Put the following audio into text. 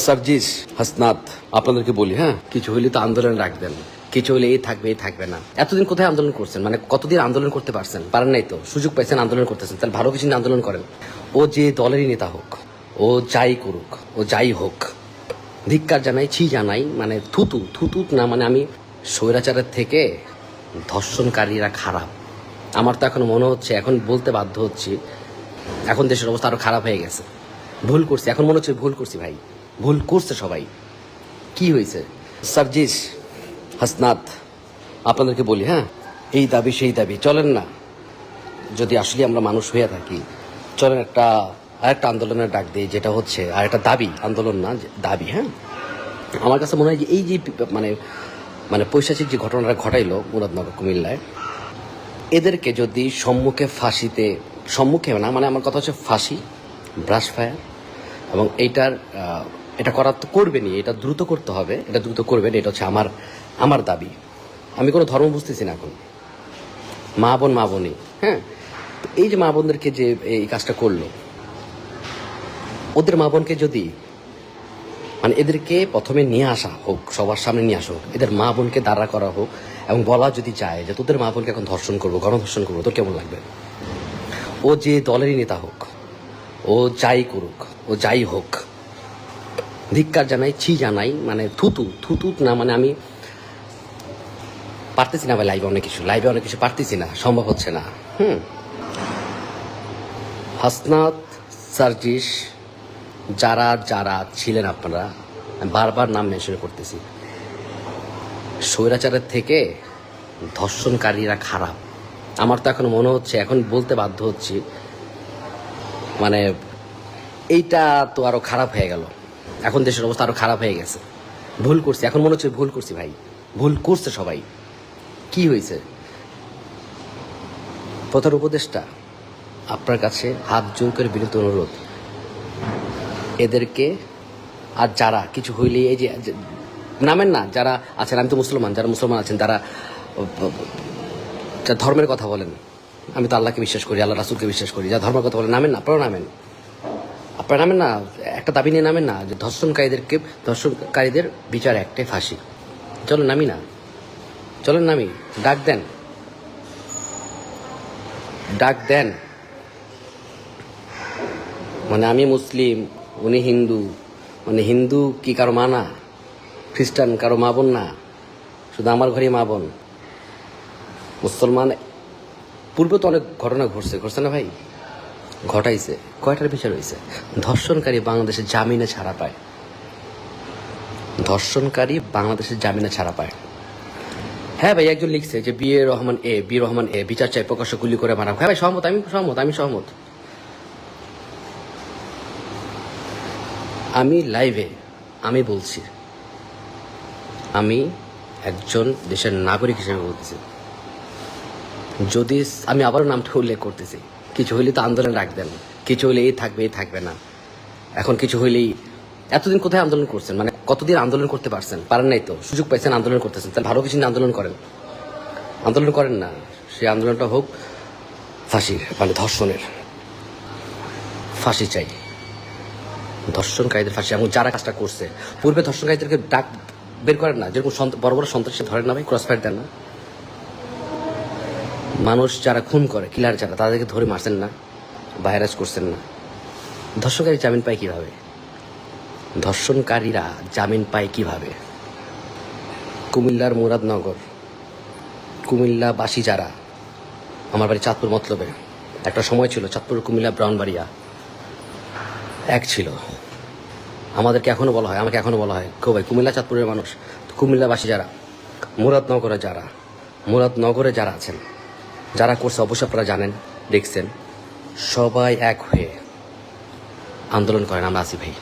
সার্জিস হাসনাত আপনাদেরকে বলি, হ্যাঁ, কিছু হইলে তো আন্দোলন রাখবেন, কিছু হলে এই থাকবে না। এতদিন কোথায় আন্দোলন করছেন? মানে কতদিন আন্দোলন করতে পারছেন? পারেন নাই তো, সুযোগ পাইছেন, আন্দোলন করতেছেন। তাহলে ভালো কিছু নিয়ে আন্দোলন করেন। ও যে দলেরই নেতা হোক, ও যাই করুক, ও যাই হোক, ধিক্কার জানাই, ছি জানাই, মানে থুতু না, মানে আমি স্বৈরাচারের থেকে ধর্ষণকারীরা খারাপ। আমার তো এখন মনে হচ্ছে, এখন বলতে বাধ্য হচ্ছি, এখন দেশের অবস্থা আরো খারাপ হয়ে গেছে। ভুল করছি, এখন মনে হচ্ছে ভুল করছি ভাই, ভুল করছে সবাই। কি হয়েছে? সার্জিস হাসনাত আপনাদেরকে বলি, হ্যাঁ, এই দাবি সেই দাবি, চলেন না, যদি আসলে আমরা মানুষ হয়ে থাকি, চলেন আরেকটা আন্দোলনের ডাক দিই, যেটা হচ্ছে আরেকটা দাবি, আন্দোলন না, দাবি। হ্যাঁ, আমার কাছে মনে হয় যে এই যে মানে মানে পৈশাচিক যে ঘটনাটা ঘটাইলো মুরাদনগর কুমিল্লায়, এদেরকে যদি সম্মুখে না, মানে আমার কথা হচ্ছে ফাঁসি, ব্রাশ ফায়ার, এবং এটা করার তো করবেনই, এটা দ্রুত করতে হবে, এটা দ্রুত করবেন, এটা হচ্ছে আমার দাবি। আমি কোনো ধর্ম বুঝতেছি না এখন, মা বোনই, হ্যাঁ। তো এই যে মা বোনদেরকে যে এই কাজটা করলো, ওদের মা বোনকে যদি, মানে এদেরকে প্রথমে নিয়ে আসা হোক, সবার সামনে নিয়ে আসা হোক, এদের মা বোনকে দাঁড়া করা হোক, এবং বলা যদি চায় যে তোদের মা বোনকে এখন ধর্ষণ করবো, গণধর্ষণ করবো, তোর কেমন লাগবে? ও যে দলেরই নেতা হোক, ও যাই করুক, ও যাই হোক, ধিক্কার জানাই, ছি জানাই, মানে থুতু না, মানে আমি পারতেছি না ভাই, লাইভে অনেক কিছু পারতেছি না, সম্ভব হচ্ছে না। হাসনাত, সার্জিস, যারা ছিলেন আপনারা, আমি বারবার নাম মেনশন করতেছি, স্বৈরাচারের থেকে ধর্ষণকারীরা খারাপ। আমার তো এখন মনে হচ্ছে, এখন বলতে বাধ্য হচ্ছি, মানে এইটা তো আরো খারাপ হয়ে গেল, এখন দেশের অবস্থা আরো খারাপ হয়ে গেছে। ভুল করছি, এখন মনে হচ্ছে ভুল করছি ভাই, ভুল করছে সবাই। কি হয়েছে? প্রধান উপদেষ্টা, আপনার কাছে হাত জোর করে বিনীত অনুরোধ, এদেরকে, আর যারা কিছু হইলে এই যে নামেন না, যারা আছেন, আমি তো মুসলমান, যারা মুসলমান আছেন, যারা ধর্মের কথা বলেন, আমি তো আল্লাহকে বিশ্বাস করি, আল্লাহ রাসুলকে বিশ্বাস করি, যা ধর্মের কথা বলেন, নামেন না, আপনারা নামেন না, একটা দাবি নিয়ে নামেন না, যে ধর্ষণকারীদের বিচার একটাই, ফাঁসি। চলেন নামি, ডাক দেন। মানে আমি মুসলিম, উনি হিন্দু, মানে হিন্দু কি কারো মা না? খ্রিস্টান কারো মা বোন না? শুধু আমার ঘরে মা বোন। মুসলমান পূর্বে তো অনেক ঘটনা ঘটছে না ভাই? ঘটাইছে, কয়টার বিচার হয়েছে? ধর্ষণকারী বাংলাদেশে জামিনে ছাড়া পায়। হ্যাঁ ভাই, একজন লিখছে যে বি রহমান এ বিচার চাই, প্রকাশ্য গুলি করে মারা। হ্যাঁ ভাই, আমি সহমত। আমি লাইভে আমি বলছি, আমি একজন দেশের নাগরিক হিসেবে বলতেছি, যদি আমি আবারও নামটা উল্লেখ করতেছি, কিছু হইলে তো আন্দোলন রাখবেন, কিছু হইলে এই থাকবে না। এখন কিছু হইলেই, এতদিন কোথায় আন্দোলন করছেন? মানে কতদিন আন্দোলন করতে পারছেন? পারেন নাই তো, সুযোগ পাইছেন, আন্দোলন করতেছেন। তাহলে ভালো কিছু নিয়ে আন্দোলন করেন না। সেই আন্দোলনটা হোক ফাঁসির, মানে ধর্ষণের ফাঁসি চাই, ধর্ষণকারীদের ফাঁসি। এবং যারা কাজটা করছে, পূর্বে ধর্ষণকারীদেরকে ডাক বের করেন না, যেরকম বড় বড় সন্ত্রাসী ধরেন না ভাই, ক্রসফায়ার দেন না, মানুষ যারা খুন করে, কিলার যারা, তাদেরকে ধরে মারছেন না, ভাইরাস করছেন না। ধর্ষণকারীরা জামিন পায় কিভাবে? কুমিল্লার মুরাদনগর, কুমিল্লাবাসী যারা, আমার বাড়ি চাঁদপুর মতলবে, একটা সময় ছিল চাঁদপুর কুমিল্লা ব্রাউনবাড়িয়া এক ছিল। আমাকে এখনো বলা হয় কেউ ভাই কুমিল্লা চাঁদপুরের মানুষ। তো কুমিল্লাবাসী যারা, মুরাদনগরে যারা আছেন, যারা করছে, অবশ্যই আপনারা জানেন, দেখছেন, সবাই এক হয়ে আন্দোলন করেন। আমরা আছি ভাই।